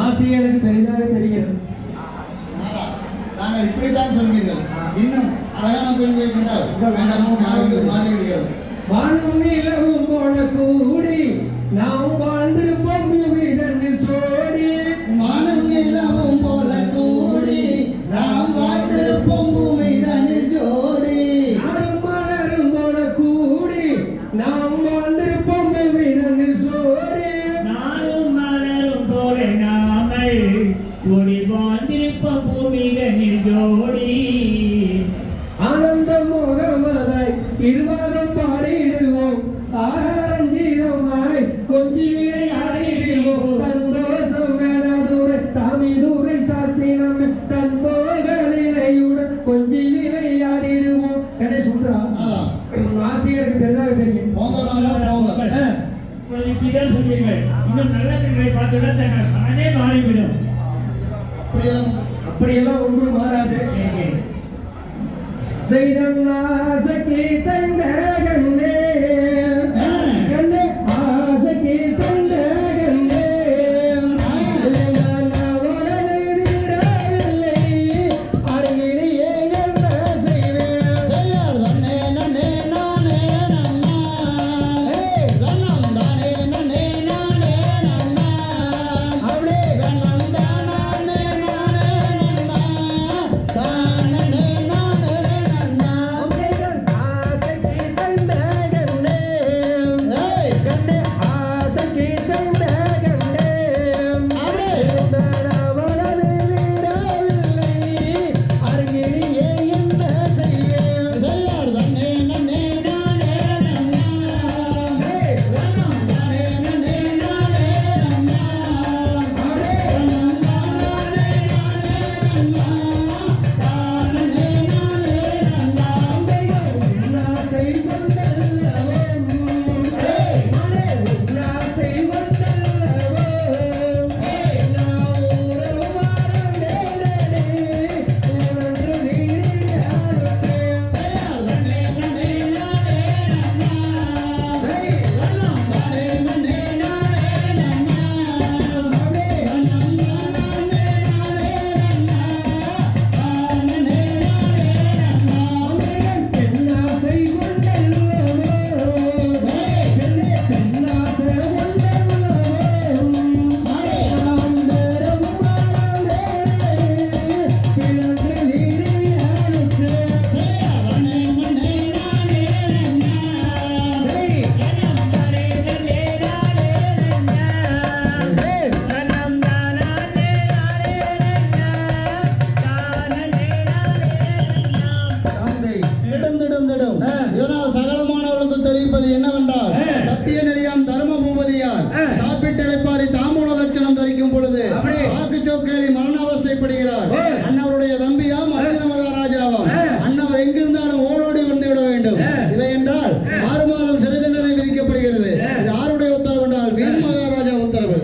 ஆசை எனக்கு பெரிதாக தெரிகிறது. நாங்கள் இப்படித்தான் சொல்வீர்கள். இன்னும் அழகான பெண் கேட்கின்றால் மாறி விடுகிறது. வானும் நிலவும் போல கூடி நாம் வாழ்ந்திருப்போம் பூமி தன்னில் சோடி. வானும் நிலவும் போல கூடி நாம் வாழ்ந்திருப்போம் பூமி தன்னில் ஜோடி. நானும் மலரும் போல கூடி நாம் வாழ்ந்திருப்போம் பூமி தன்னில் சோடி. நானும் மலரும் போல நாமல் கூடி வாழ்ந்திருப்போம் பூமி தன்னில் ஜோடி. ஆனந்த முகமதை இருவாதம் பாடிடுவோம், ஆரஞ்சீரமாய் கொஞ்சி விளையாடிடுவோம். சந்தோஷம் மேலதுரை சாமி துரை சாஸ்திரி நம்ம சண்போகலையுடன் கொஞ்சி விளையாடிடுவோம். என்ன சொல்றா? ஆசிரியருக்கு பெரிதாக தெரியும். இப்படிதான் சொல்வீர்கள். இன்னும் நல்ல பெண்களை பார்த்துவிட தங்கள் மனமே மாறிவிடும். அப்படியெல்லாம் ஒன்றும் மாறாது. செய்தன்னாசைக்கு செய்த கண்ணே கண்ணே ஆசைக்கு செய்த கண்ணே வரவில்லை அருகிலேயே என்ன செய்வேன் செய்யார் தன்னே நன்னே நானே நன்னா தன்னம் தானே நன்னே நானே நன்னா அவளே தன்னம் தானே நானே நன்னா தானே நானே நன்னா. ஆசைக்கு செய்த கண்ணே கண்ணே ஆசைக்கு செய்த கண்ணே அருகிலேயே என்ன செய்வேன் செய்யார் தன்னே நன்னே நானே நன்னா தன்னம் தானே நன்னே நானே நன்னா தன்னம் தானே நானே நன்னா தானே நானே நன்னா. உல்லாசை கொண்டல்லவோ உல்லாசை கொண்டல்லவோ நான் உறவாரம் உணர்ந்து நீயாடுத்தேன் செய்யார் தன்னே நன்னே நானே நன்னா தன்னம் தானே நன்னே நானே நன்னா தன்னம் தானே நானே நன்னா தானே நானே நன்னா. பெண்ணாசை கொண்டல்லவோ பெண்ணாசை கொண்டல்லவோ நாம் உறவாரம் பிளந்து நீயாடுத்தேன் செய்யார் தன்னே நன்னே நானே நன்னா தன்னம் தானே நன்னே நானே திடும். இதனால் சகலமானவர்களுக்கு தெரிவிப்பது என்னவென்றால் சத்திய நெறியாம் தர்ம பூபதியார் சாப்பிட்டழைப்பாரி தாம்பூல தட்சணம் தரிக்கும் பொழுது வாக்கு சோக்கேறி மரண அவஸ்தைப்படுகிறார். அன்னவருடைய தம்பியாம் அர்ஜுன மகாராஜாவாம். அன்னவர் எங்கிருந்தாலும் ஓடோடி வந்து விட வேண்டும். இல்லை என்றால் 6 மாதம் சிறை தண்டனை விதிக்கப்படுகிறது. இது யாருடைய உத்தரவு என்றால் வீர் மகாராஜா உத்தரவு.